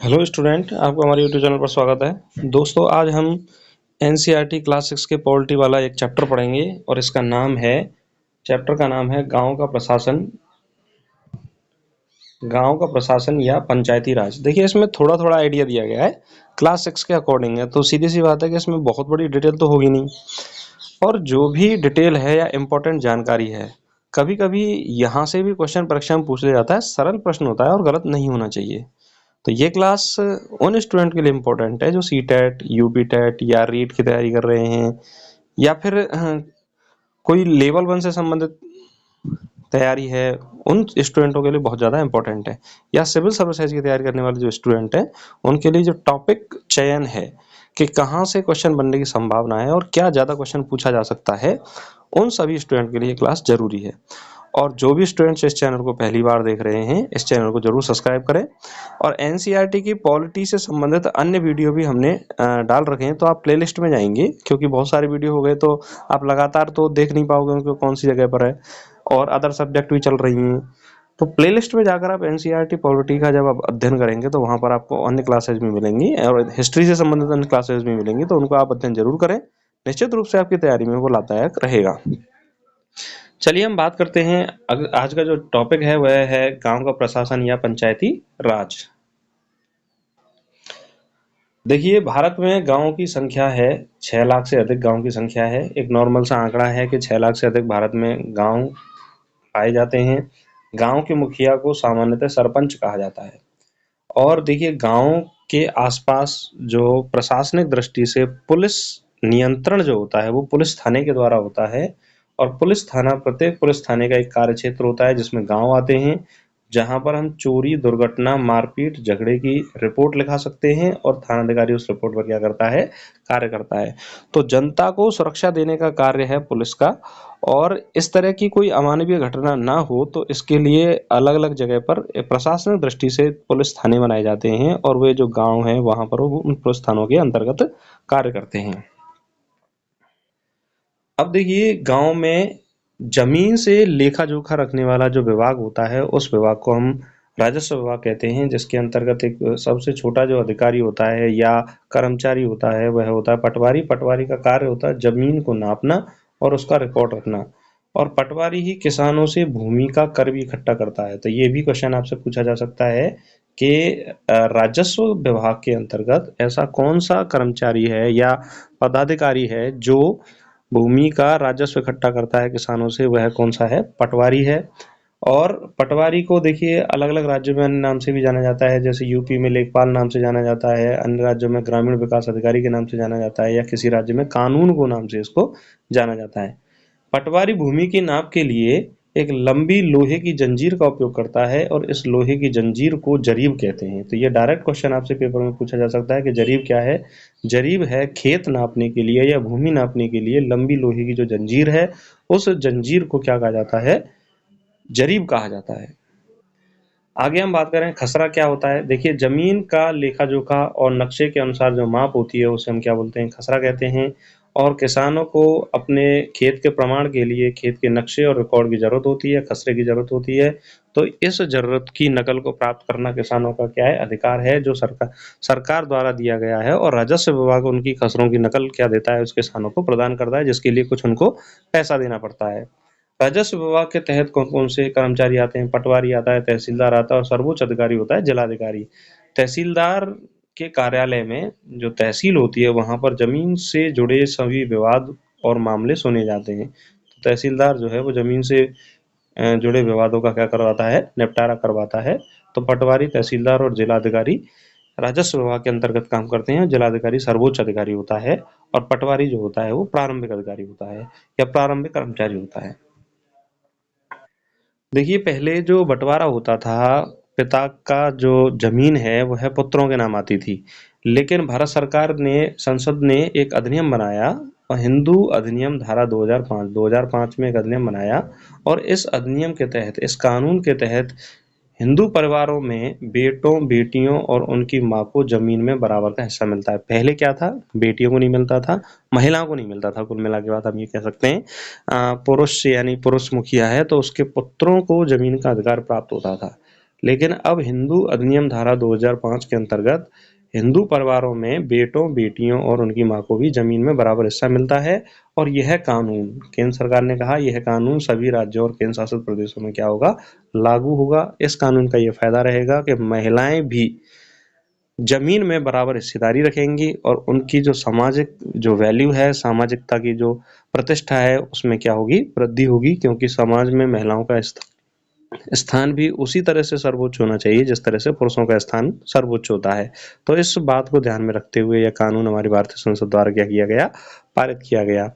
Hello student, आपका हमारे YouTube channel पर स्वागत है। दोस्तों, आज हम एनसीईआरटी क्लास 6 के पॉलिटी वाला एक चैप्टर पढ़ेंगे और इसका नाम है चैप्टर का नाम है गांव का प्रशासन या पंचायती राज। देखिए, इसमें थोड़ा थोड़ा आइडिया दिया गया है, क्लास 6 के अकॉर्डिंग है, तो सीधी सी बात है कि इसमें बहुत बड़ी डिटेल तो होगी नहीं। और जो भी डिटेल है या इम्पोर्टेंट जानकारी है, कभी कभी यहाँ से भी क्वेश्चन परीक्षा में पूछ लिया जाता है। सरल प्रश्न होता है और गलत नहीं होना चाहिए। तो ये क्लास उन स्टूडेंट के लिए इम्पोर्टेंट है जो सी टेट, यूपी टेट या रीट की तैयारी कर रहे हैं, या फिर कोई लेवल 1 से संबंधित तैयारी है। उन स्टूडेंटों के लिए बहुत ज़्यादा इम्पोर्टेंट है। या सिविल सर्विसेज की तैयारी करने वाले जो स्टूडेंट हैं, उनके लिए जो टॉपिक चयन है कि कहाँ से क्वेश्चन बनने की संभावना है और क्या ज़्यादा क्वेश्चन पूछा जा सकता है, उन सभी स्टूडेंट के लिए क्लास जरूरी है। और जो भी स्टूडेंट्स इस चैनल को पहली बार देख रहे हैं, इस चैनल को जरूर सब्सक्राइब करें। और एनसीईआरटी की पॉलिटी से संबंधित अन्य वीडियो भी हमने डाल रखे हैं, तो आप प्लेलिस्ट में जाएंगे, क्योंकि बहुत सारे वीडियो हो गए तो आप लगातार तो देख नहीं पाओगे उनको कौन सी जगह पर है, और अदर सब्जेक्ट भी चल रही हैं। तो प्लेलिस्ट में जाकर आप एनसीईआरटी पॉलिटी का जब आप अध्ययन करेंगे तो वहाँ पर आपको अन्य क्लासेज भी मिलेंगी और हिस्ट्री से संबंधित अन्य क्लासेज भी मिलेंगी, तो उनको आप अध्ययन जरूर करें। निश्चित रूप से आपकी तैयारी में वो लाभदायक रहेगा। चलिए हम बात करते हैं। आज का जो टॉपिक है वह है गांव का प्रशासन या पंचायती राज। देखिए, भारत में गांवों की संख्या है 6 लाख से अधिक। गांव की संख्या है, एक नॉर्मल सा आंकड़ा है कि 6 लाख से अधिक भारत में गांव पाए जाते हैं। गांव के मुखिया को सामान्यतः सरपंच कहा जाता है। और देखिए, गांव के आसपास जो प्रशासनिक दृष्टि से पुलिस नियंत्रण जो होता है वो पुलिस थाने के द्वारा होता है। और पुलिस थाना, प्रत्येक पुलिस थाने का एक कार्य क्षेत्र होता है जिसमें गांव आते हैं, जहां पर हम चोरी, दुर्घटना, मारपीट, झगड़े की रिपोर्ट लिखा सकते हैं और थानाधिकारी उस रिपोर्ट पर क्या करता है, कार्य करता है। तो जनता को सुरक्षा देने का कार्य है पुलिस का। और इस तरह की कोई अमानवीय घटना ना हो तो इसके लिए अलग अलग जगह पर प्रशासनिक दृष्टि से पुलिस थाने बनाए जाते हैं, और वे जो गांव हैं वहां पर वो उन पुलिस थानों के अंतर्गत कार्य करते हैं। अब देखिए, गांव में जमीन से लेखा जोखा रखने वाला जो विभाग होता है, उस विभाग को हम राजस्व विभाग कहते हैं, जिसके अंतर्गत एक सबसे छोटा जो अधिकारी होता है या कर्मचारी होता है वह होता है पटवारी। पटवारी का कार्य होता है जमीन को नापना और उसका रिकॉर्ड रखना। और पटवारी ही किसानों से भूमि का कर भी इकट्ठा करता है। तो ये भी क्वेश्चन आपसे पूछा जा सकता है कि राजस्व विभाग के अंतर्गत ऐसा कौन सा कर्मचारी है या पदाधिकारी है जो भूमि का राजस्व इकट्ठा करता है किसानों से, वह कौन सा है, पटवारी है। और पटवारी को देखिए अलग अलग राज्यों में अन्य नाम से भी जाना जाता है, जैसे यूपी में लेखपाल नाम से जाना जाता है, अन्य राज्यों में ग्रामीण विकास अधिकारी के नाम से जाना जाता है, या किसी राज्य में कानून को नाम से इसको जाना जाता है। पटवारी भूमि की नाप के लिए एक लंबी लोहे की जंजीर का उपयोग करता है और इस लोहे की जंजीर को जरीब कहते हैं। तो ये डायरेक्ट क्वेश्चन आपसे पेपर में पूछा जा सकता है कि जरीब क्या है। जरीब है खेत नापने के लिए या भूमि नापने के लिए लंबी लोहे की जो जंजीर है, उस जंजीर को क्या कहा जाता है, जरीब कहा जाता है। आगे हम बात करें खसरा क्या होता है। देखिए, जमीन का लेखा जोखा और नक्शे के अनुसार जो माप होती है उसे हम क्या बोलते हैं, खसरा कहते हैं। और किसानों को अपने खेत के प्रमाण के लिए खेत के नक्शे और रिकॉर्ड की जरूरत होती है, खसरे की जरूरत होती है। तो इस जरूरत की नकल को प्राप्त करना किसानों का क्या है, अधिकार है, जो सरकार द्वारा दिया गया है। और राजस्व विभाग उनकी खसरों की नकल क्या देता है, उस किसानों को प्रदान करता है, जिसके लिए कुछ उनको पैसा देना पड़ता है। राजस्व विभाग के तहत कौन कौन से कर्मचारी आते हैं, पटवारी आता है, तहसीलदार आता है और सर्वोच्च अधिकारी होता है जिलाधिकारी। तहसीलदार के कार्यालय में जो तहसील होती है वहां पर जमीन से जुड़े सभी विवाद और मामले सुने जाते हैं। तो तहसीलदार जो है वो जमीन से जुड़े विवादों का क्या करवाता है, निपटारा करवाता है। तो पटवारी, तहसीलदार और जिलाधिकारी राजस्व विभाग के अंतर्गत काम करते हैं। जिलाधिकारी सर्वोच्च अधिकारी होता है और पटवारी जो होता है वो प्रारंभिक अधिकारी होता है या प्रारंभिक कर्मचारी होता है। देखिए, पहले जो बंटवारा होता था, पिता का जो जमीन है वह पुत्रों के नाम आती थी। लेकिन भारत सरकार ने, संसद ने एक अधिनियम बनाया, हिंदू अधिनियम धारा 2005 में एक अधिनियम बनाया। और इस अधिनियम के तहत, इस कानून के तहत हिंदू परिवारों में बेटों, बेटियों और उनकी माँ को जमीन में बराबर का हिस्सा मिलता है। पहले क्या था, बेटियों को नहीं मिलता था, महिलाओं को नहीं मिलता था। कुल मिला के बात हम ये कह सकते हैं, पुरुष यानी पुरुष मुखिया है तो उसके पुत्रों को जमीन का अधिकार प्राप्त होता था। लेकिन अब हिंदू अधिनियम धारा 2005 के अंतर्गत हिंदू परिवारों में बेटों, बेटियों और उनकी माँ को भी जमीन में बराबर हिस्सा मिलता है। और यह कानून, केंद्र सरकार ने कहा, यह कानून सभी राज्यों और केंद्र शासित प्रदेशों में क्या होगा, लागू होगा। इस कानून का यह फायदा रहेगा कि महिलाएं भी जमीन में बराबर हिस्सेदारी रखेंगी और उनकी जो सामाजिक जो वैल्यू है, सामाजिकता की जो प्रतिष्ठा है, उसमें क्या होगी, वृद्धि होगी, क्योंकि समाज में महिलाओं का स्थान भी उसी तरह से सर्वोच्च होना चाहिए जिस तरह से पुरुषों का स्थान सर्वोच्च होता है। तो इस बात को ध्यान में रखते हुए यह कानून हमारी भारतीय संसद द्वारा क्या किया गया, पारित किया गया।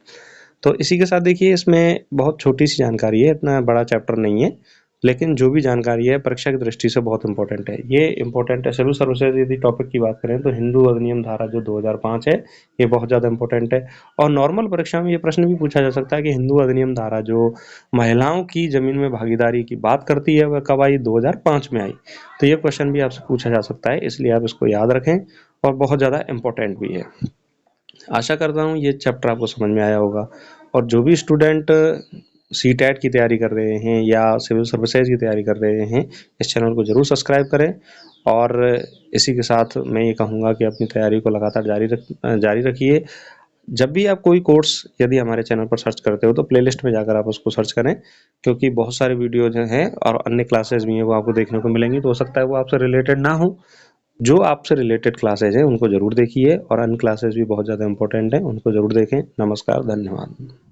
तो इसी के साथ देखिए, इसमें बहुत छोटी सी जानकारी है, इतना बड़ा चैप्टर नहीं है, लेकिन जो भी जानकारी है परीक्षा की दृष्टि से बहुत इंपॉर्टेंट है। ये इंपॉर्टेंट है, सिविल सर्विसेज यदि टॉपिक की बात करें तो हिंदू अधिनियम धारा जो 2005 है, ये बहुत ज़्यादा इंपॉर्टेंट है। और नॉर्मल परीक्षा में ये प्रश्न भी पूछा जा सकता है कि हिंदू अधिनियम धारा जो महिलाओं की जमीन में भागीदारी की बात करती है, वह कब आई, 2005 में आई। तो ये क्वेश्चन भी आपसे पूछा जा सकता है, इसलिए आप इसको याद रखें, और बहुत ज़्यादा इंपॉर्टेंट भी है। आशा करता हूँ ये चैप्टर आपको समझ में आया होगा। और जो भी स्टूडेंट सीटेट की तैयारी कर रहे हैं या सिविल सर्विसेज की तैयारी कर रहे हैं, इस चैनल को ज़रूर सब्सक्राइब करें। और इसी के साथ मैं ये कहूँगा कि अपनी तैयारी को लगातार जारी रखिए। जब भी आप कोई कोर्स यदि हमारे चैनल पर सर्च करते हो तो प्लेलिस्ट में जाकर आप उसको सर्च करें, क्योंकि बहुत सारे वीडियो जो हैं और अन्य क्लासेस भी हैं वो आपको देखने को मिलेंगी। तो हो सकता है वो आपसे रिलेटेड ना हो, जो आपसे रिलेटेड क्लासेज हैं उनको ज़रूर देखिए, और अन्य क्लासेस भी बहुत ज़्यादा इंपॉर्टेंट हैं, उनको ज़रूर देखें। नमस्कार, धन्यवाद।